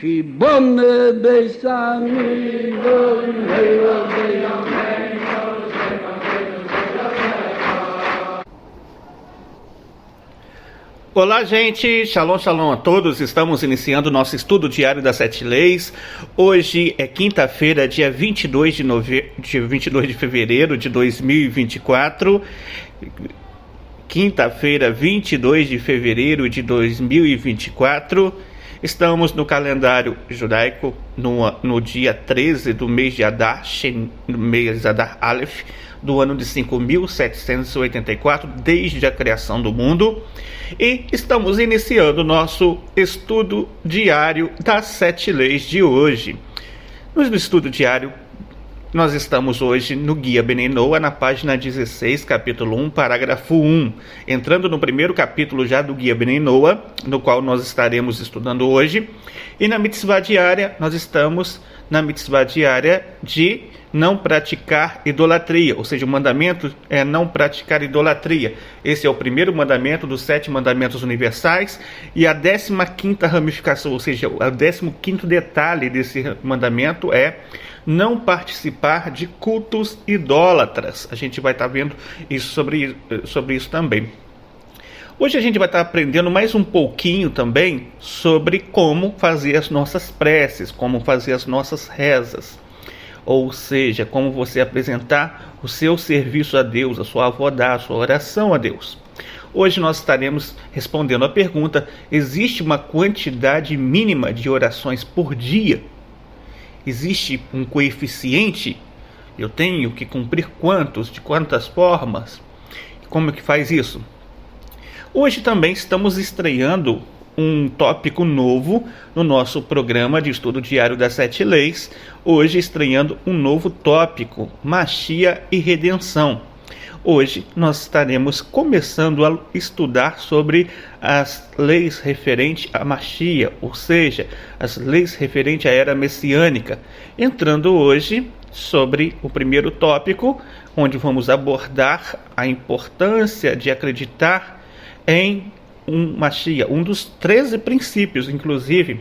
Shibone Besami Olá, gente! Shalom, shalom a todos! Estamos iniciando o nosso estudo diário das 7 leis. Hoje é quinta-feira, dia 22 de fevereiro de 2024. Quinta-feira, 22 de fevereiro de 2024. Estamos no calendário judaico no dia 13 do mês de Adar, no mês Adar Aleph, do ano de 5.784, desde a criação do mundo. E estamos iniciando nosso estudo diário das 7 leis de hoje. No estudo diário, nós estamos hoje no Guia Bnei Noa, na página 16, capítulo 1, parágrafo 1. Entrando no primeiro capítulo já do Guia Bnei Noa, no qual nós estaremos estudando hoje. E na mitzvah diária, nós estamos na mitzvah diária de não praticar idolatria, ou seja, o mandamento é não praticar idolatria. Esse é o primeiro mandamento dos 7 mandamentos universais e a 15ª ramificação, ou seja, o 15º detalhe desse mandamento é não participar de cultos idólatras. A gente vai estar vendo isso sobre isso também. Hoje a gente vai estar aprendendo mais um pouquinho também sobre como fazer as nossas preces, como fazer as nossas rezas. Ou seja, como você apresentar o seu serviço a Deus, a sua avodá, a sua oração a Deus. Hoje nós estaremos respondendo a pergunta: existe uma quantidade mínima de orações por dia? Existe um coeficiente? Eu tenho que cumprir quantos? De quantas formas? Como é que faz isso? Hoje também estamos estreando um tópico novo no nosso programa de estudo diário das 7 leis. Hoje estreando um novo tópico, Mashiach e Redenção. Hoje nós estaremos começando a estudar sobre as leis referentes a Mashiach, ou seja, as leis referentes à era messiânica. Entrando hoje sobre o primeiro tópico, onde vamos abordar a importância de acreditar em um Mashiach, um dos 13 princípios, inclusive,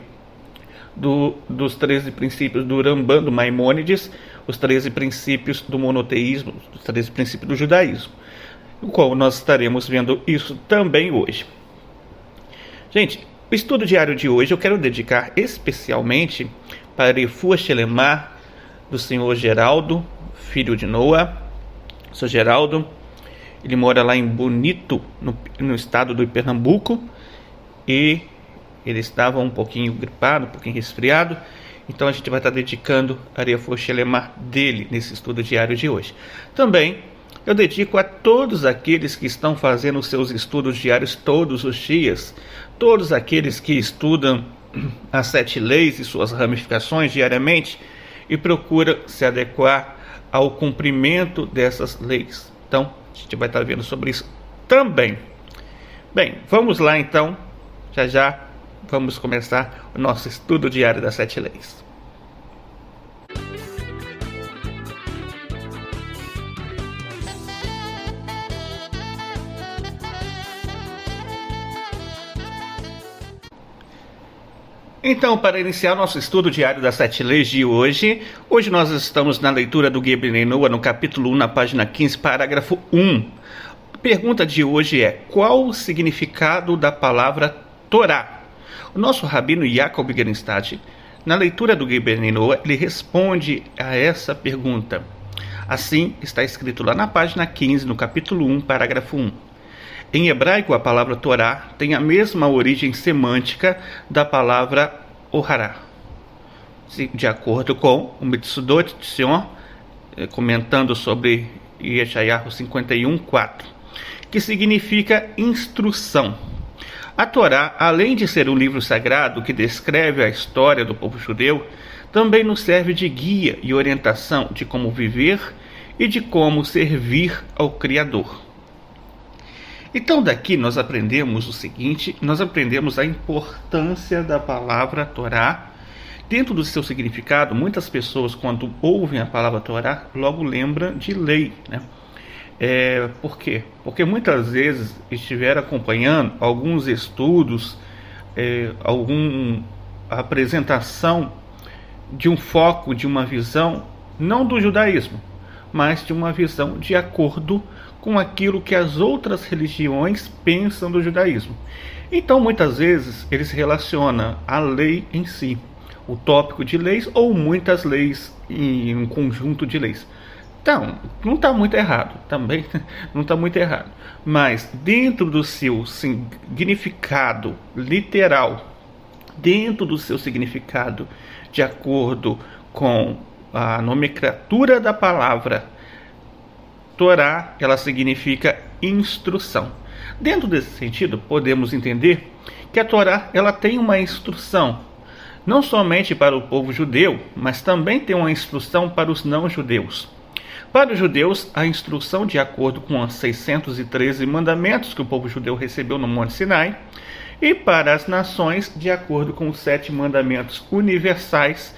dos 13 princípios do Rambam, do Maimônides, os 13 princípios do monoteísmo, os 13 princípios do judaísmo, no qual nós estaremos vendo isso também hoje. Gente, o estudo diário de hoje eu quero dedicar especialmente para Refuah Shelemah do senhor Geraldo, filho de Noah. O senhor Geraldo, ele mora lá em Bonito, no estado do Pernambuco, e ele estava um pouquinho gripado, um pouquinho resfriado, então a gente vai estar dedicando a Refuah Shelemah dele nesse estudo diário de hoje. Também eu dedico a todos aqueles que estão fazendo os seus estudos diários todos os dias, todos aqueles que estudam as 7 leis e suas ramificações diariamente e procuram se adequar ao cumprimento dessas leis. Então, a gente vai estar vendo sobre isso também. Bem, vamos lá então. Já vamos começar o nosso estudo diário das 7 leis. Então, para iniciar nosso estudo diário das 7 leis de hoje nós estamos na leitura do Guia Bnei Noa, no capítulo 1, na página 15, parágrafo 1. A pergunta de hoje é: qual o significado da palavra Torá? O nosso rabino Jacob Gerenstadt, na leitura do Guia Bnei Noa, ele responde a essa pergunta. Assim está escrito lá na página 15, no capítulo 1, parágrafo 1. Em hebraico, a palavra Torá tem a mesma origem semântica da palavra Ohara. De acordo com o Mitzudot Tzion, comentando sobre Yeshayahu 51:4, que significa instrução. A Torá, além de ser um livro sagrado que descreve a história do povo judeu, também nos serve de guia e orientação de como viver e de como servir ao Criador. Então daqui nós aprendemos o seguinte: nós aprendemos a importância da palavra Torá. Dentro do seu significado, muitas pessoas, quando ouvem a palavra Torá, logo lembram de lei, né? Por quê? Porque muitas vezes estiveram acompanhando alguns estudos, a apresentação de um foco, de uma visão, não do judaísmo, mas de uma visão de acordo com aquilo que as outras religiões pensam do judaísmo. Então, muitas vezes, eles relacionam a lei em si, o tópico de leis, ou muitas leis em um conjunto de leis. Então, não está muito errado, também não está muito errado. Mas dentro do seu significado literal, dentro do seu significado de acordo com a nomenclatura da palavra Torá, ela significa instrução. Dentro desse sentido, podemos entender que a Torá ela tem uma instrução, não somente para o povo judeu, mas também tem uma instrução para os não-judeus. Para os judeus, a instrução de acordo com os 613 mandamentos que o povo judeu recebeu no Monte Sinai, e para as nações, de acordo com os 7 mandamentos universais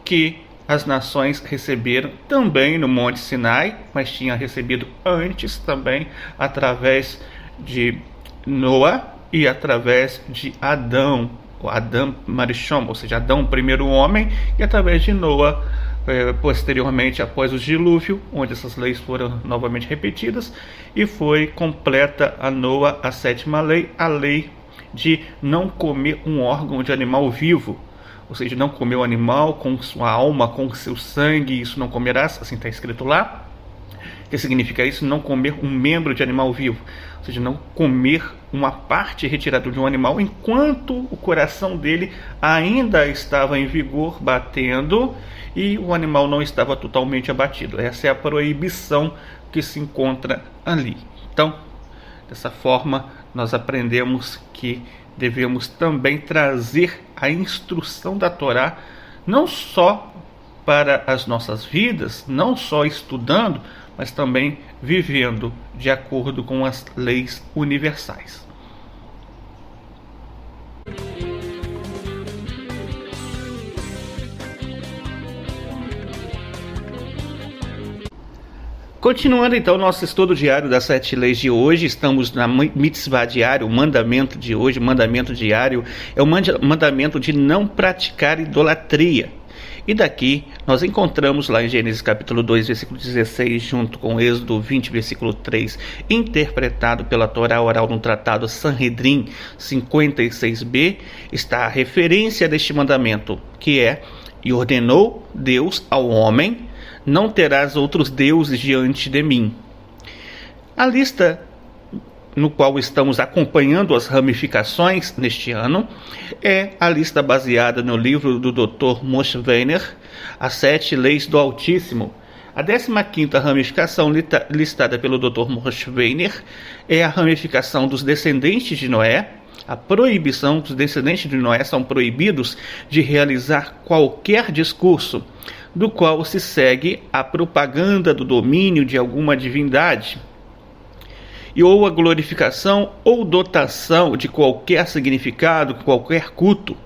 que as nações receberam também no Monte Sinai, mas tinha recebido antes também através de Noé e através de Adão, o Adam Marishom, ou seja, Adão, o primeiro homem, e através de Noé, posteriormente após o dilúvio, onde essas leis foram novamente repetidas, e foi completa a Noé a 7ª lei, a lei de não comer um órgão de animal vivo, ou seja, não comer o animal com sua alma, com seu sangue, isso não comerás, assim está escrito lá. O que significa isso? Não comer um membro de animal vivo, ou seja, não comer uma parte retirada de um animal enquanto o coração dele ainda estava em vigor, batendo, e o animal não estava totalmente abatido. Essa é a proibição que se encontra ali. Então, dessa forma, nós aprendemos que devemos também trazer a instrução da Torá, não só para as nossas vidas, não só estudando, mas também vivendo de acordo com as leis universais. Continuando então nosso estudo diário das 7 leis de hoje, estamos na mitzvah diária, o mandamento de hoje. O mandamento diário é o mandamento de não praticar idolatria. E daqui nós encontramos lá em Gênesis capítulo 2, versículo 16, junto com Êxodo 20, versículo 3, interpretado pela Torá oral no tratado Sanhedrin 56b, está a referência deste mandamento, que é: e ordenou Deus ao homem, não terás outros deuses diante de mim. A lista no qual estamos acompanhando as ramificações neste ano é a lista baseada no livro do Dr. Moshe Weiner, As 7 Leis do Altíssimo. A 15ª ramificação listada pelo Dr. Moshe Weiner é a ramificação dos descendentes de Noé. A proibição dos descendentes de Noé são proibidos de realizar qualquer discurso do qual se segue a propaganda do domínio de alguma divindade, e ou a glorificação ou dotação de qualquer significado, qualquer culto.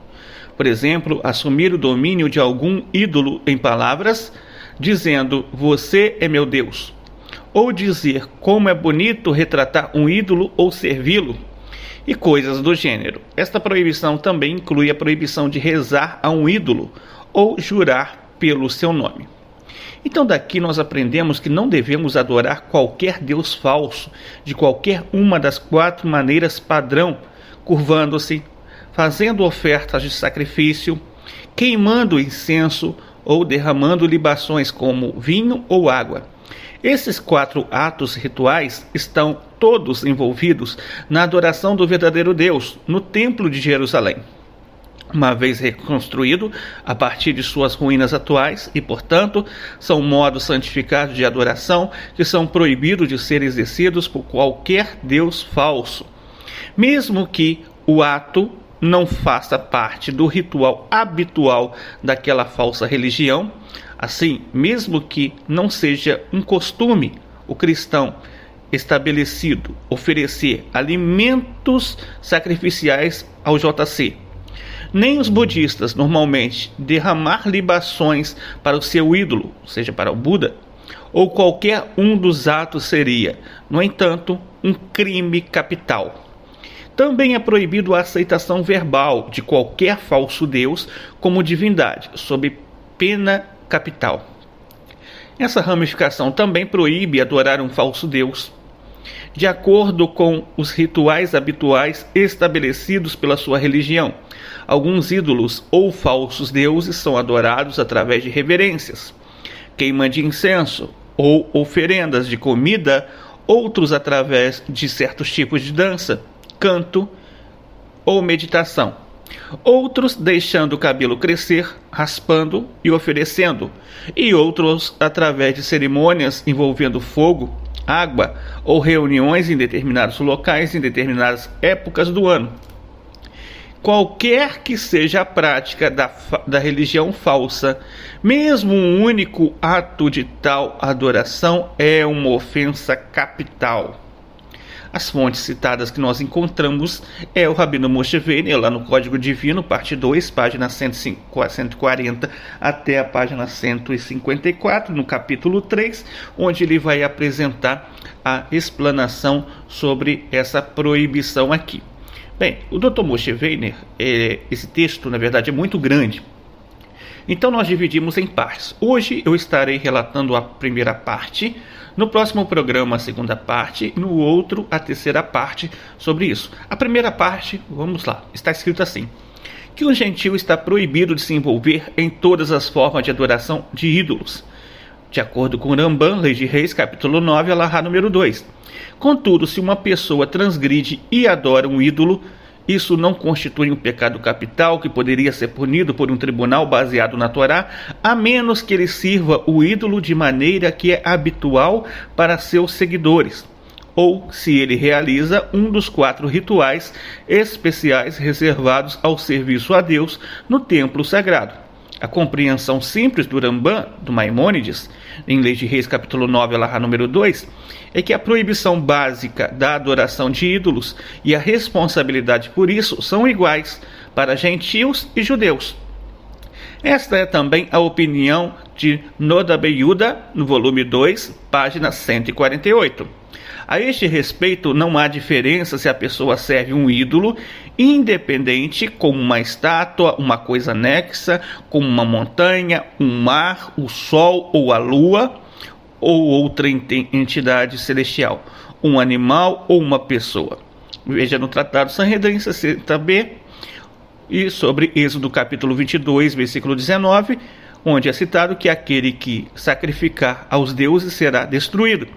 Por exemplo, assumir o domínio de algum ídolo em palavras, dizendo: você é meu Deus, ou dizer como é bonito retratar um ídolo ou servi-lo, e coisas do gênero. Esta proibição também inclui a proibição de rezar a um ídolo ou jurar pelo seu nome. Então daqui nós aprendemos que não devemos adorar qualquer deus falso, de qualquer uma das 4 maneiras padrão, curvando-se, fazendo ofertas de sacrifício, queimando incenso ou derramando libações como vinho ou água. Esses 4 atos rituais estão todos envolvidos na adoração do verdadeiro Deus, no Templo de Jerusalém, uma vez reconstruído a partir de suas ruínas atuais, e, portanto, são modos santificados de adoração que são proibidos de ser exercidos por qualquer deus falso, mesmo que o ato não faça parte do ritual habitual daquela falsa religião. Assim, mesmo que não seja um costume o cristão estabelecido oferecer alimentos sacrificiais ao JC, nem os budistas normalmente derramar libações para o seu ídolo, seja para o Buda, ou qualquer um dos atos seria, no entanto, um crime capital. Também é proibido a aceitação verbal de qualquer falso deus como divindade, sob pena capital. Essa ramificação também proíbe adorar um falso deus, de acordo com os rituais habituais estabelecidos pela sua religião. Alguns ídolos ou falsos deuses são adorados através de reverências, queima de incenso ou oferendas de comida, outros através de certos tipos de dança, canto ou meditação. Outros deixando o cabelo crescer, raspando e oferecendo, e outros através de cerimônias envolvendo fogo, água ou reuniões em determinados locais em determinadas épocas do ano. Qualquer que seja a prática da religião falsa, mesmo um único ato de tal adoração é uma ofensa capital. As fontes citadas que nós encontramos é o Rabino Moshe Weiner, lá no Código Divino, parte 2, página 140 até a página 154, no capítulo 3, onde ele vai apresentar a explanação sobre essa proibição aqui. Bem, o Dr. Moshe Weiner, esse texto, na verdade, é muito grande. Então nós dividimos em partes. Hoje eu estarei relatando a primeira parte, no próximo programa a segunda parte, no outro a terceira parte sobre isso. A primeira parte, vamos lá, está escrito assim: que o gentio está proibido de se envolver em todas as formas de adoração de ídolos, de acordo com Rambam, Lei de Reis, capítulo 9, alahá número 2. Contudo, se uma pessoa transgride e adora um ídolo, isso não constitui um pecado capital que poderia ser punido por um tribunal baseado na Torá, a menos que ele sirva o ídolo de maneira que é habitual para seus seguidores, ou se ele realiza um dos 4 rituais especiais reservados ao serviço a Deus no templo sagrado. A compreensão simples do Rambam, do Maimônides, em Lei de Reis, capítulo 9, alahá número 2, é que a proibição básica da adoração de ídolos e a responsabilidade por isso são iguais para gentios e judeus. Esta é também a opinião de Noda Ben Yehuda, no volume 2, página 148. A este respeito, não há diferença se a pessoa serve um ídolo independente, como uma estátua, uma coisa anexa, como uma montanha, um mar, o sol ou a lua, ou outra entidade celestial, um animal ou uma pessoa. Veja no Tratado Sanhedrin 60b e sobre Êxodo capítulo 22, versículo 19, onde é citado que aquele que sacrificar aos deuses será destruído.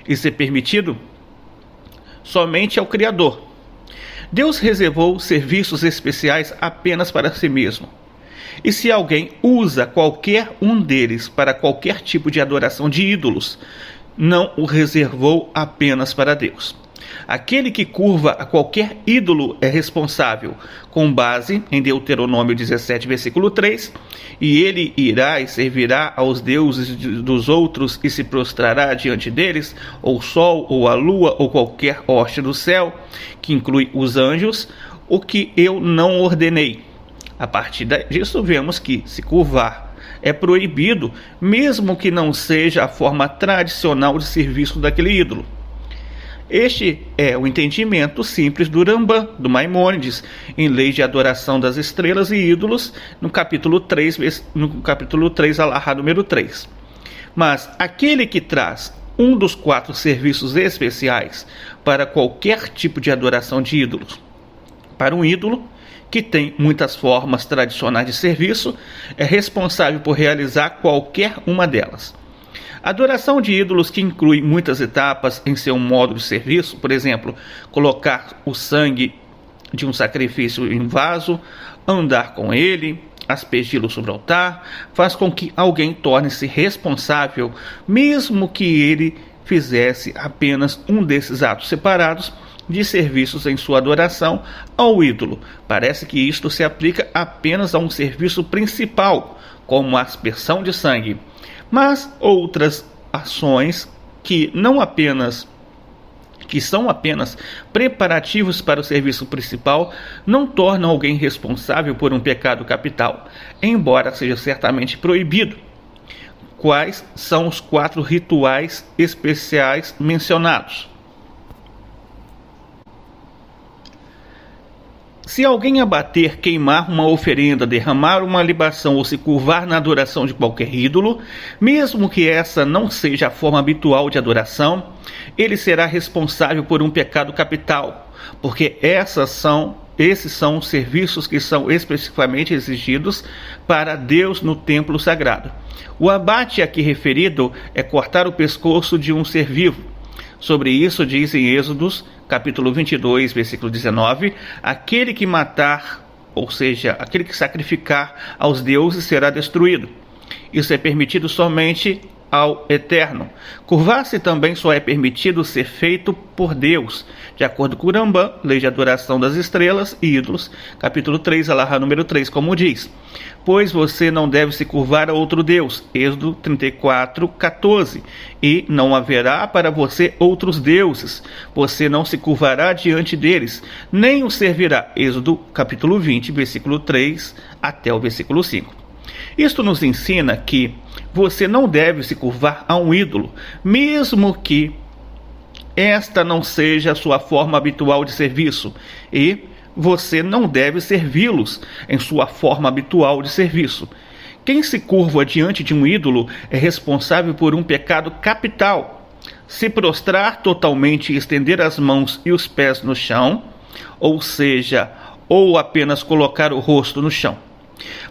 Isso é permitido somente ao Criador. Deus reservou serviços especiais apenas para si mesmo. E se alguém usa qualquer um deles para qualquer tipo de adoração de ídolos, não o reservou apenas para Deus. Aquele que curva a qualquer ídolo é responsável, com base em Deuteronômio 17, versículo 3, e ele irá e servirá aos deuses dos outros e se prostrará diante deles, ou o sol, ou a lua, ou qualquer hoste do céu, que inclui os anjos, o que eu não ordenei. A partir disso, vemos que se curvar é proibido, mesmo que não seja a forma tradicional de serviço daquele ídolo. Este é o entendimento simples do Rambam, do Maimônides, em Lei de Adoração das Estrelas e Ídolos, no capítulo 3, alahá número 3. Mas aquele que traz um dos 4 serviços especiais para qualquer tipo de adoração de ídolos, para um ídolo que tem muitas formas tradicionais de serviço, é responsável por realizar qualquer uma delas. A adoração de ídolos, que inclui muitas etapas em seu modo de serviço, por exemplo, colocar o sangue de um sacrifício em vaso, andar com ele, aspergi-lo sobre o altar, faz com que alguém torne-se responsável, mesmo que ele fizesse apenas um desses atos separados de serviços em sua adoração ao ídolo. Parece que isto se aplica apenas a um serviço principal, como a aspersão de sangue. Mas outras ações que são apenas preparativos para o serviço principal não tornam alguém responsável por um pecado capital, embora seja certamente proibido. Quais são os 4 rituais especiais mencionados? Se alguém abater, queimar uma oferenda, derramar uma libação ou se curvar na adoração de qualquer ídolo, mesmo que essa não seja a forma habitual de adoração, ele será responsável por um pecado capital, porque esses são os serviços que são especificamente exigidos para Deus no templo sagrado. O abate aqui referido é cortar o pescoço de um ser vivo. Sobre isso diz em Êxodos, capítulo 22, versículo 19, aquele que matar, ou seja, aquele que sacrificar aos deuses será destruído. Isso é permitido somente ao Eterno. Curvar-se também só é permitido ser feito por Deus, de acordo com o Rambam, Lei de Adoração das Estrelas e Ídolos, capítulo 3, alahá número 3, como diz: pois você não deve se curvar a outro Deus, Êxodo 34, 14, e não haverá para você outros deuses, você não se curvará diante deles, nem os servirá, Êxodo capítulo 20, versículo 3 até o versículo 5. Isto nos ensina que você não deve se curvar a um ídolo, mesmo que esta não seja a sua forma habitual de serviço, e você não deve servi-los em sua forma habitual de serviço. Quem se curva diante de um ídolo é responsável por um pecado capital. Se prostrar totalmente e estender as mãos e os pés no chão, ou seja, ou apenas colocar o rosto no chão.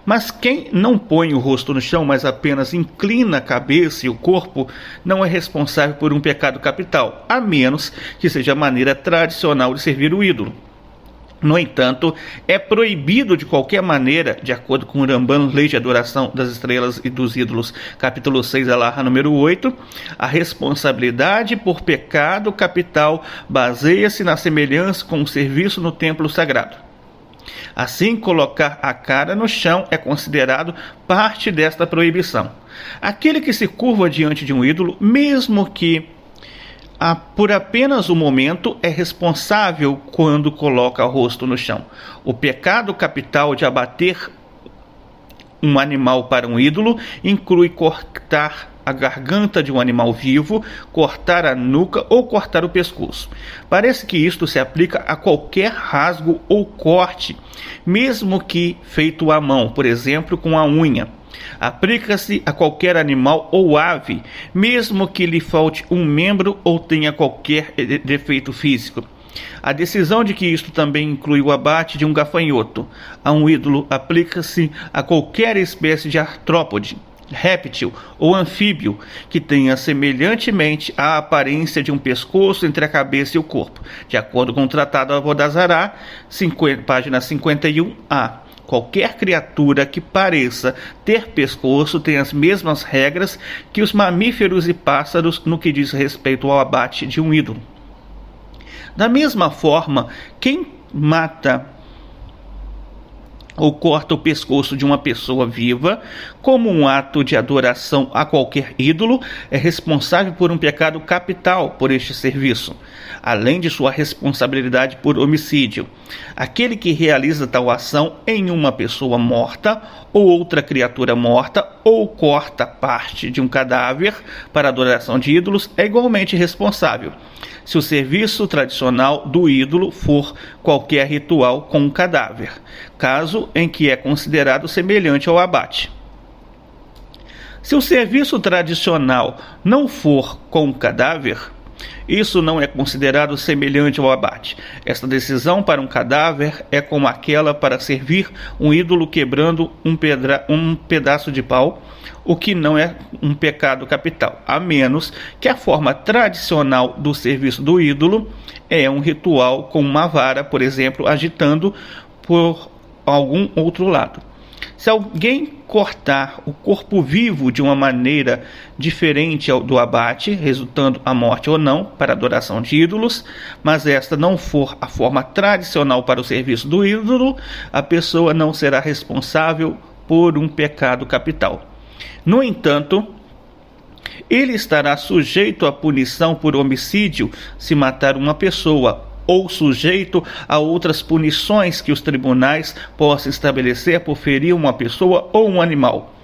Mas quem não põe o rosto no chão, mas apenas inclina a cabeça e o corpo, não é responsável por um pecado capital, a menos que seja a maneira tradicional de servir o ídolo. No entanto, é proibido de qualquer maneira, de acordo com o Rambam, Lei de Adoração das Estrelas e dos Ídolos, capítulo 6, alahá número 8, a responsabilidade por pecado capital baseia-se na semelhança com o serviço no templo sagrado. Assim, colocar a cara no chão é considerado parte desta proibição. Aquele que se curva diante de um ídolo, mesmo que por apenas um momento, é responsável quando coloca o rosto no chão. O pecado capital de abater um animal para um ídolo inclui cortar a garganta de um animal vivo, cortar a nuca ou cortar o pescoço. Parece que isto se aplica a qualquer rasgo ou corte, mesmo que feito à mão, por exemplo, com a unha. Aplica-se a qualquer animal ou ave, mesmo que lhe falte um membro ou tenha qualquer defeito físico. A decisão de que isto também inclui o abate de um gafanhoto a um ídolo aplica-se a qualquer espécie de artrópode, réptil ou anfíbio que tenha semelhantemente a aparência de um pescoço entre a cabeça e o corpo, de acordo com o Tratado Avodah Zará, página 51a. Qualquer criatura que pareça ter pescoço tem as mesmas regras que os mamíferos e pássaros no que diz respeito ao abate de um ídolo. Da mesma forma, quem mata ou corta o pescoço de uma pessoa viva, como um ato de adoração a qualquer ídolo, é responsável por um pecado capital por este serviço, além de sua responsabilidade por homicídio. Aquele que realiza tal ação em uma pessoa morta ou outra criatura morta, ou corta parte de um cadáver para adoração de ídolos, é igualmente responsável, se o serviço tradicional do ídolo for qualquer ritual com um cadáver, caso em que é considerado semelhante ao abate. Se o serviço tradicional não for com um cadáver, isso não é considerado semelhante ao abate. Esta decisão para um cadáver é como aquela para servir um ídolo quebrando um pedaço de pau, o que não é um pecado capital, a menos que a forma tradicional do serviço do ídolo é um ritual com uma vara, por exemplo, agitando por algum outro lado. Se alguém cortar o corpo vivo de uma maneira diferente do abate, resultando a morte ou não para adoração de ídolos, mas esta não for a forma tradicional para o serviço do ídolo, a pessoa não será responsável por um pecado capital. No entanto, ele estará sujeito à punição por homicídio se matar uma pessoa, ou sujeito a outras punições que os tribunais possam estabelecer por ferir uma pessoa ou um animal.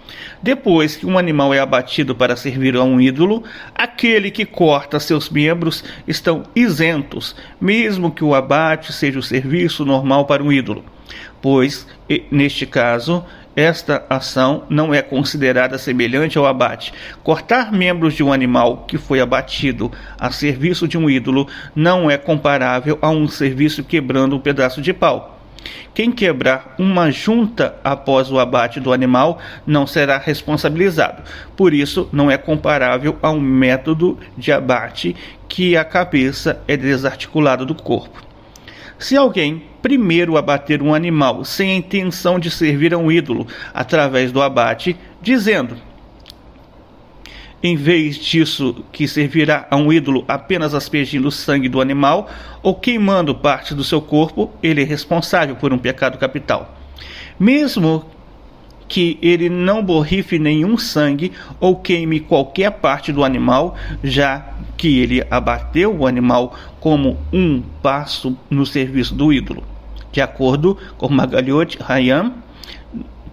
Depois que um animal é abatido para servir a um ídolo, aquele que corta seus membros estão isentos, mesmo que o abate seja o serviço normal para um ídolo, pois, neste caso, esta ação não é considerada semelhante ao abate. Cortar membros de um animal que foi abatido a serviço de um ídolo não é comparável a um serviço quebrando um pedaço de pau. Quem quebrar uma junta após o abate do animal não será responsabilizado. Por isso, não é comparável a um método de abate que a cabeça é desarticulada do corpo. Se alguém primeiro abater um animal sem a intenção de servir a um ídolo através do abate, dizendo: em vez disso, que servirá a um ídolo apenas aspergindo o sangue do animal ou queimando parte do seu corpo, ele é responsável por um pecado capital. Mesmo que ele não borrife nenhum sangue ou queime qualquer parte do animal, já que ele abateu o animal como um passo no serviço do ídolo. De acordo com Magaliot Hayam,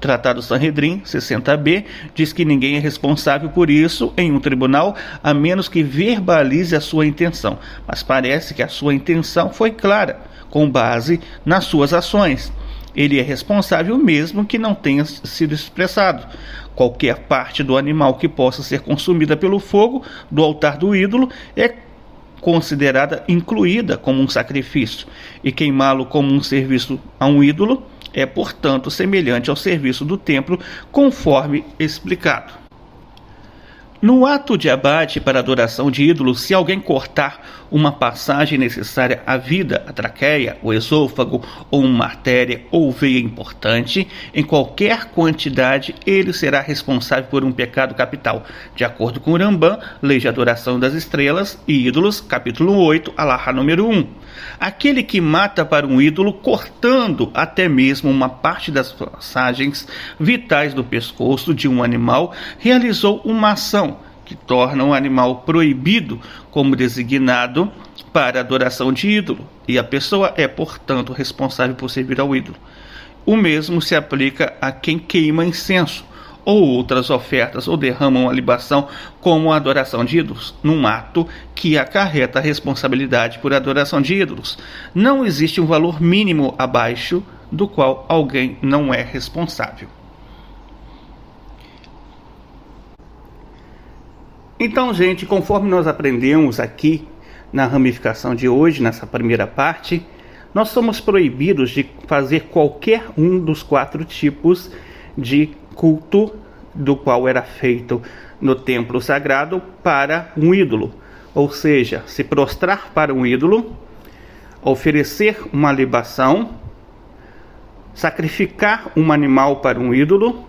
Tratado Sanhedrin 60b, diz que ninguém é responsável por isso em um tribunal, a menos que verbalize a sua intenção. Mas parece que a sua intenção foi clara, com base nas suas ações. Ele é responsável mesmo que não tenha sido expressado. Qualquer parte do animal que possa ser consumida pelo fogo do altar do ídolo é considerada incluída como um sacrifício, e queimá-lo como um serviço a um ídolo é, portanto, semelhante ao serviço do templo, conforme explicado. No ato de abate para adoração de ídolos, se alguém cortar uma passagem necessária à vida, a traqueia, o esôfago ou uma artéria ou veia importante, em qualquer quantidade, ele será responsável por um pecado capital, de acordo com o Rambam, Lei de Adoração das Estrelas e Ídolos, capítulo 8, alahá número 1. Aquele que mata para um ídolo, cortando até mesmo uma parte das passagens vitais do pescoço de um animal, realizou uma ação que torna um animal proibido como designado para adoração de ídolo, e a pessoa é, portanto, responsável por servir ao ídolo. O mesmo se aplica a quem queima incenso ou outras ofertas ou derrama uma libação como a adoração de ídolos, num ato que acarreta a responsabilidade por adoração de ídolos. Não existe um valor mínimo abaixo do qual alguém não é responsável. Então, gente, conforme nós aprendemos aqui na ramificação de hoje, nessa primeira parte, nós somos proibidos de fazer qualquer um dos 4 tipos de culto do qual era feito no templo sagrado para um ídolo, ou seja, se prostrar para um ídolo, oferecer uma libação, sacrificar um animal para um ídolo,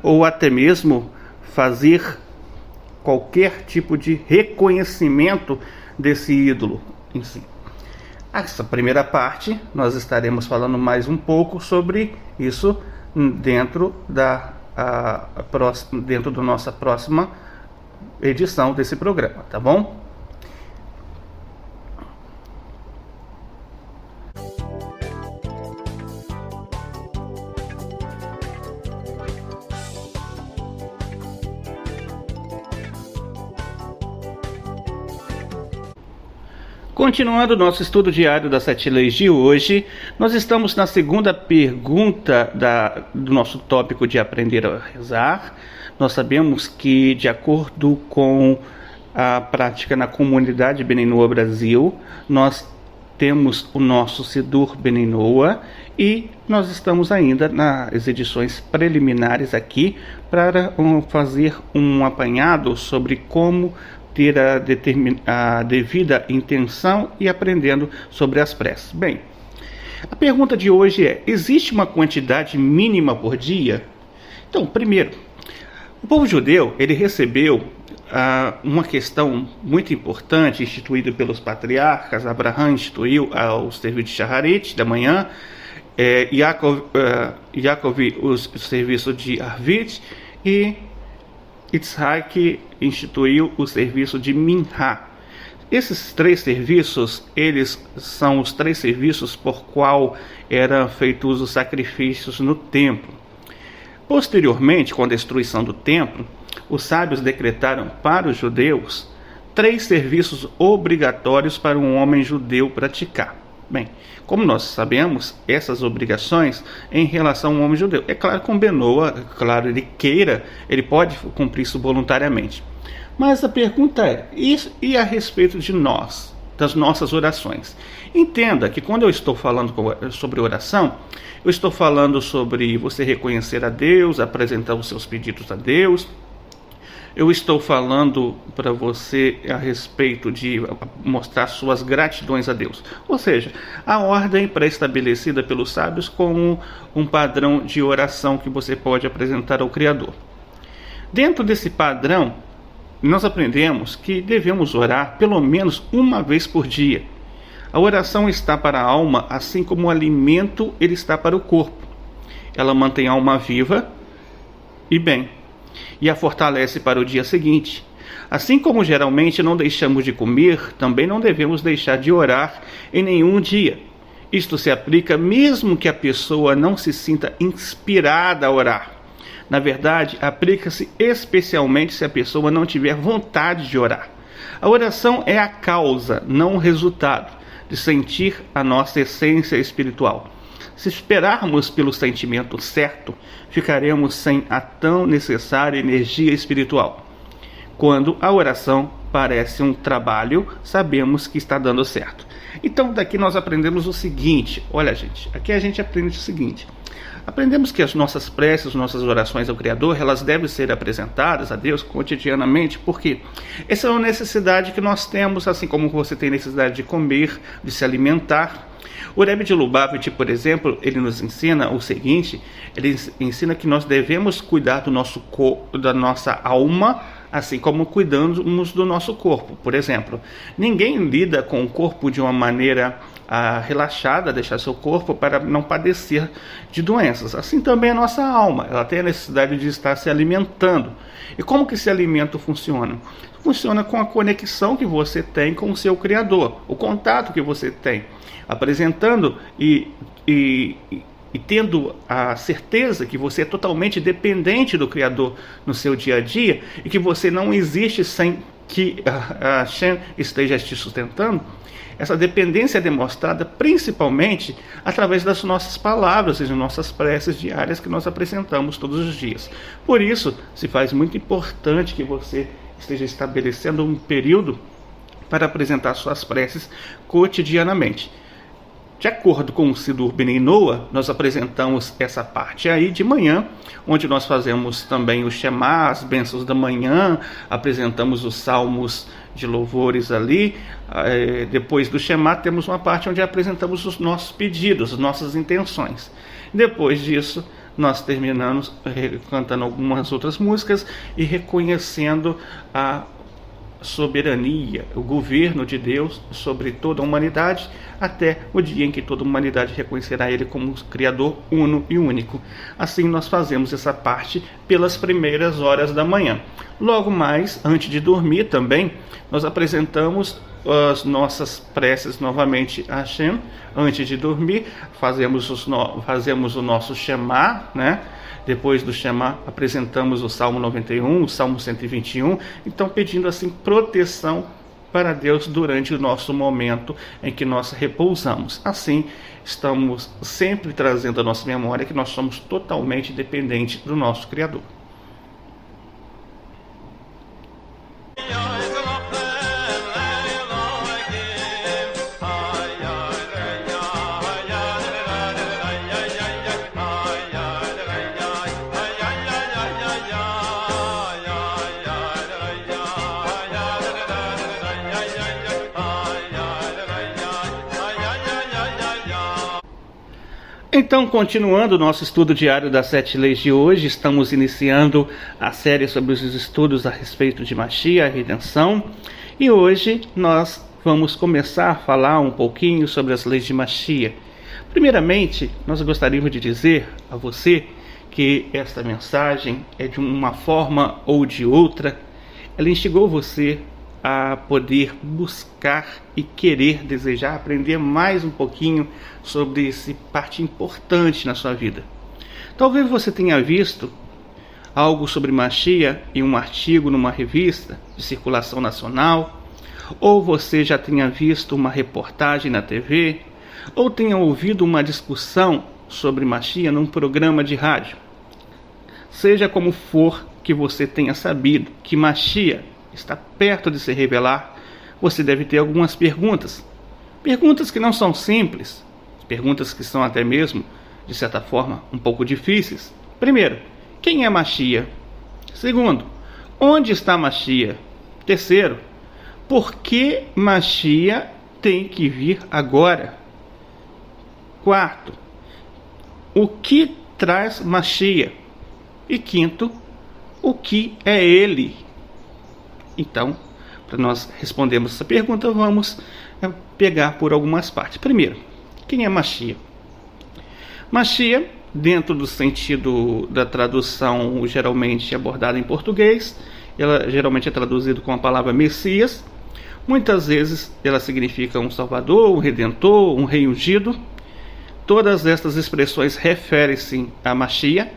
ou até mesmo fazer qualquer tipo de reconhecimento desse ídolo em si. Essa primeira parte nós estaremos falando mais um pouco sobre isso dentro da nossa próxima edição desse programa, tá bom? Continuando o nosso estudo diário das 7 leis de hoje, nós estamos na segunda pergunta do nosso tópico de aprender a rezar. Nós sabemos que, de acordo com a prática na comunidade Beninoa Brasil, nós temos o nosso Sidur Beninoa e nós estamos ainda nas edições preliminares aqui para fazer um apanhado sobre como ter a devida intenção e aprendendo sobre as preces. Bem, a pergunta de hoje é: existe uma quantidade mínima por dia? Então, primeiro, o povo judeu, ele recebeu uma questão muito importante instituída pelos patriarcas. Abraão instituiu o serviço de Shacharit da manhã, Yaakov o serviço de Arvit e Yitzhak instituiu o serviço de Minha. Esses 3 serviços, eles são os 3 serviços por qual eram feitos os sacrifícios no templo. Posteriormente, com a destruição do templo, os sábios decretaram para os judeus 3 serviços obrigatórios para um homem judeu praticar. Bem, como nós sabemos, essas obrigações em relação ao homem judeu. É claro que um Benoa, claro, ele queira, ele pode cumprir isso voluntariamente. Mas a pergunta é, e a respeito de nós, das nossas orações? Entenda que quando eu estou falando sobre oração, eu estou falando sobre você reconhecer a Deus, apresentar os seus pedidos a Deus. Eu estou falando para você a respeito de mostrar suas gratidões a Deus. Ou seja, a ordem pré-estabelecida pelos sábios como um padrão de oração que você pode apresentar ao Criador. Dentro desse padrão, nós aprendemos que devemos orar pelo menos uma vez por dia. A oração está para a alma, assim como o alimento ele está para o corpo. Ela mantém a alma viva e bem, e a fortalece para o dia seguinte. Assim como geralmente não deixamos de comer, também não devemos deixar de orar em nenhum dia. Isto se aplica mesmo que a pessoa não se sinta inspirada a orar. Na verdade, aplica-se especialmente se a pessoa não tiver vontade de orar. A oração é a causa, não o resultado, de sentir a nossa essência espiritual. Se esperarmos pelo sentimento certo, ficaremos sem a tão necessária energia espiritual. Quando a oração parece um trabalho, sabemos que está dando certo. Então daqui nós aprendemos o seguinte, olha gente, aqui a gente aprende o seguinte. Aprendemos que as nossas preces, nossas orações ao Criador, elas devem ser apresentadas a Deus cotidianamente, porque essa é uma necessidade que nós temos, assim como você tem necessidade de comer, de se alimentar. O Rebbe de Lubavitch, por exemplo, ele nos ensina o seguinte, ele ensina que nós devemos cuidar do nosso corpo, da nossa alma, assim como cuidamos do nosso corpo. Por exemplo, ninguém lida com o corpo de uma maneira relaxada, deixar seu corpo para não padecer de doenças. Assim também a nossa alma, ela tem a necessidade de estar se alimentando. E como que esse alimento funciona? Funciona com a conexão que você tem com o seu Criador, o contato que você tem, apresentando e tendo a certeza que você é totalmente dependente do Criador no seu dia a dia e que você não existe sem que a Hashem esteja te sustentando. Essa dependência é demonstrada principalmente através das nossas palavras e das nossas preces diárias que nós apresentamos todos os dias. Por isso, se faz muito importante que você esteja estabelecendo um período para apresentar suas preces cotidianamente. De acordo com o Sidur Bnei Noah, nós apresentamos essa parte aí de manhã, onde nós fazemos também o Shema, as bênçãos da manhã, apresentamos os salmos de louvores ali. Depois do Shema temos uma parte onde apresentamos os nossos pedidos, as nossas intenções. Depois disso, nós terminamos cantando algumas outras músicas e reconhecendo a soberania, o governo de Deus sobre toda a humanidade, até o dia em que toda a humanidade reconhecerá Ele como Criador uno e único. Assim nós fazemos essa parte pelas primeiras horas da manhã. Logo mais, antes de dormir também, nós apresentamos as nossas preces novamente a Hashem. Antes de dormir, fazemos o nosso Shema, né? Depois do Shema, apresentamos o Salmo 91, o Salmo 121, então pedindo assim proteção para Deus durante o nosso momento em que nós repousamos. Assim, estamos sempre trazendo à nossa memória que nós somos totalmente dependentes do nosso Criador. Então, continuando o nosso estudo diário das 7 leis de hoje, estamos iniciando a série sobre os estudos a respeito de Mashiach, a redenção, e hoje nós vamos começar a falar um pouquinho sobre as leis de Mashiach. Primeiramente, nós gostaríamos de dizer a você que esta mensagem é de uma forma ou de outra, ela instigou você a poder buscar e querer, desejar aprender mais um pouquinho sobre essa parte importante na sua vida. Talvez você tenha visto algo sobre Mashiach em um artigo numa revista de circulação nacional, ou você já tenha visto uma reportagem na TV, ou tenha ouvido uma discussão sobre Mashiach num programa de rádio. Seja como for que você tenha sabido que Mashiach está perto de se revelar, você deve ter algumas perguntas. Perguntas que não são simples, perguntas que são até mesmo, de certa forma, um pouco difíceis. Primeiro, quem é Mashiach? Segundo, onde está Mashiach? Terceiro, por que Mashiach tem que vir agora? Quarto, o que traz Mashiach? E quinto, o que é ele? Então, para nós respondermos essa pergunta, vamos pegar por algumas partes. Primeiro, quem é Mashiach? Mashiach, dentro do sentido da tradução geralmente abordada em português, ela geralmente é traduzida com a palavra Messias. Muitas vezes ela significa um Salvador, um Redentor, um Rei ungido. Todas estas expressões referem-se a Mashiach,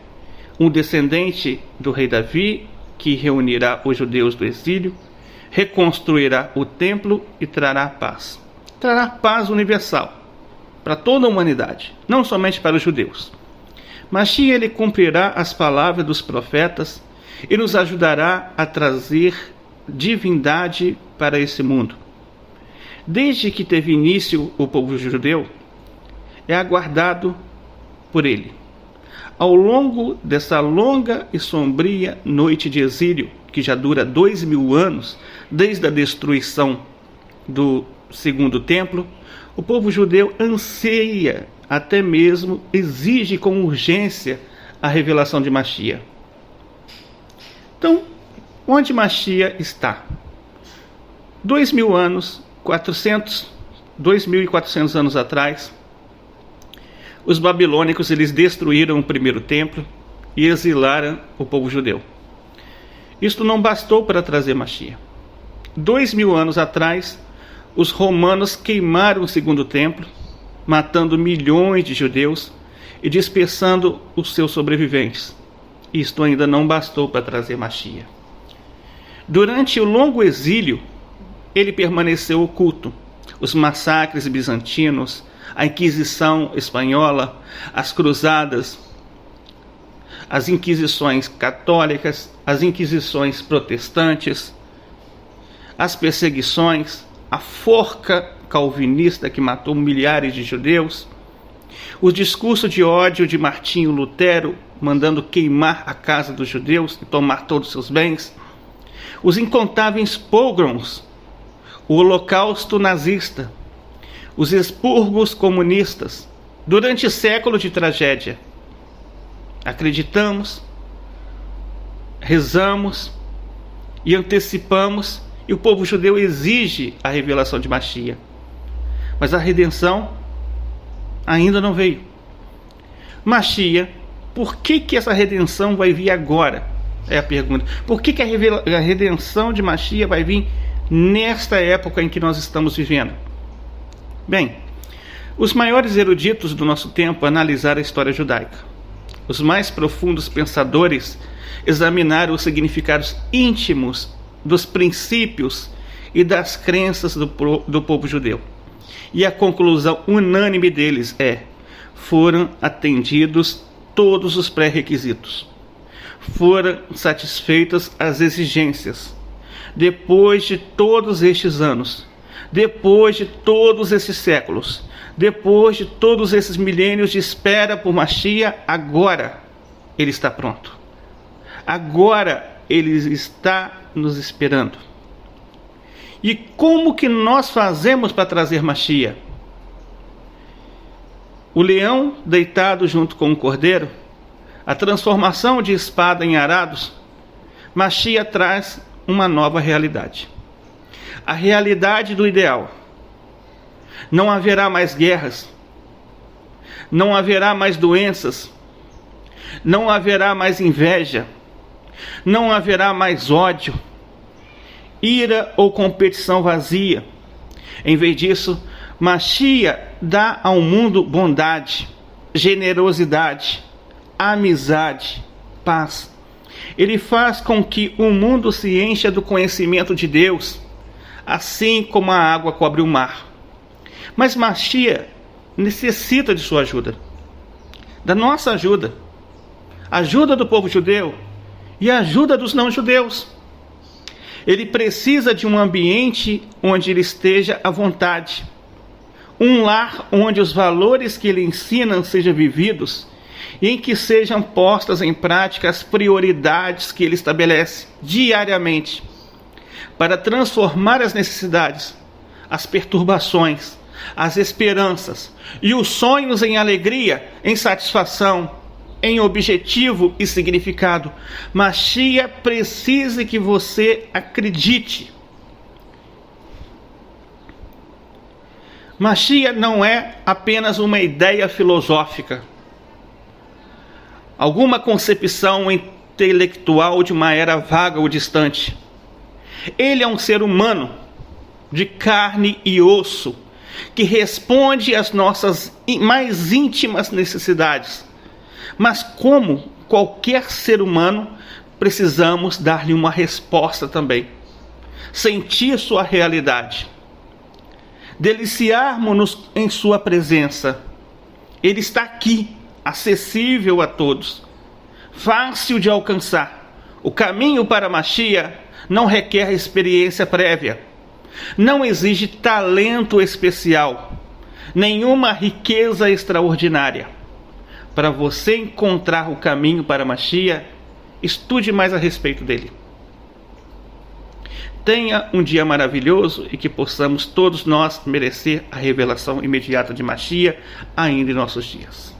um descendente do rei Davi, que reunirá os judeus do exílio, reconstruirá o templo e trará paz. Trará paz universal para toda a humanidade, não somente para os judeus. Mashiach, ele cumprirá as palavras dos profetas e nos ajudará a trazer divindade para esse mundo. Desde que teve início o povo judeu, é aguardado por ele. Ao longo dessa longa e sombria noite de exílio, que já dura 2000 anos, desde a destruição do segundo templo, o povo judeu anseia, até mesmo exige com urgência a revelação de Mashiach. Então, onde Mashiach está? 2.400 anos atrás, os babilônicos eles destruíram o primeiro templo e exilaram o povo judeu. Isto não bastou para trazer Mashiach. 2000 anos atrás, os romanos queimaram o segundo templo, matando milhões de judeus e dispersando os seus sobreviventes. Isto ainda não bastou para trazer Mashiach. Durante o longo exílio, ele permaneceu oculto. Os massacres bizantinos, a Inquisição espanhola, as cruzadas, as inquisições católicas, as inquisições protestantes, as perseguições, a forca calvinista que matou milhares de judeus, o discurso de ódio de Martinho Lutero, mandando queimar a casa dos judeus e tomar todos os seus bens, os incontáveis pogroms, o holocausto nazista, os expurgos comunistas, durante séculos de tragédia. Acreditamos, rezamos e antecipamos, e o povo judeu exige a revelação de Mashiach. Mas a redenção ainda não veio. Mashiach, por que essa redenção vai vir agora? É a pergunta. Por que a redenção de Mashiach vai vir nesta época em que nós estamos vivendo? Bem, os maiores eruditos do nosso tempo analisaram a história judaica. Os mais profundos pensadores examinaram os significados íntimos dos princípios e das crenças do povo judeu. E a conclusão unânime deles foram atendidos todos os pré-requisitos. Foram satisfeitas as exigências. Depois de todos estes anos, depois de todos esses séculos, depois de todos esses milênios de espera por Mashiach, agora ele está pronto. Agora ele está nos esperando. E como que nós fazemos para trazer Mashiach? O leão deitado junto com o cordeiro, a transformação de espada em arados, Mashiach traz uma nova realidade. A realidade do ideal. Não haverá mais guerras, não haverá mais doenças, não haverá mais inveja, não haverá mais ódio, ira ou competição vazia. Em vez disso, Mashiach dá ao mundo bondade, generosidade, amizade, paz. Ele faz com que o mundo se encha do conhecimento de Deus, assim como a água cobre o mar. Mas Mashiach necessita de sua ajuda, da nossa ajuda, ajuda do povo judeu e a ajuda dos não-judeus. Ele precisa de um ambiente onde ele esteja à vontade, um lar onde os valores que ele ensina sejam vividos e em que sejam postas em prática as prioridades que ele estabelece diariamente para transformar as necessidades, as perturbações, as esperanças e os sonhos em alegria, em satisfação, em objetivo e significado. Mashiach precisa que você acredite. Mashiach não é apenas uma ideia filosófica, alguma concepção intelectual de uma era vaga ou distante. Ele é um ser humano de carne e osso que responde às nossas mais íntimas necessidades. Mas como qualquer ser humano, precisamos dar-lhe uma resposta também. Sentir sua realidade. Deliciarmos-nos em sua presença. Ele está aqui, acessível a todos, fácil de alcançar. O caminho para Mashiach não requer experiência prévia, não exige talento especial, nenhuma riqueza extraordinária. Para você encontrar o caminho para Mashiach, estude mais a respeito dele. Tenha um dia maravilhoso e que possamos todos nós merecer a revelação imediata de Mashiach ainda em nossos dias.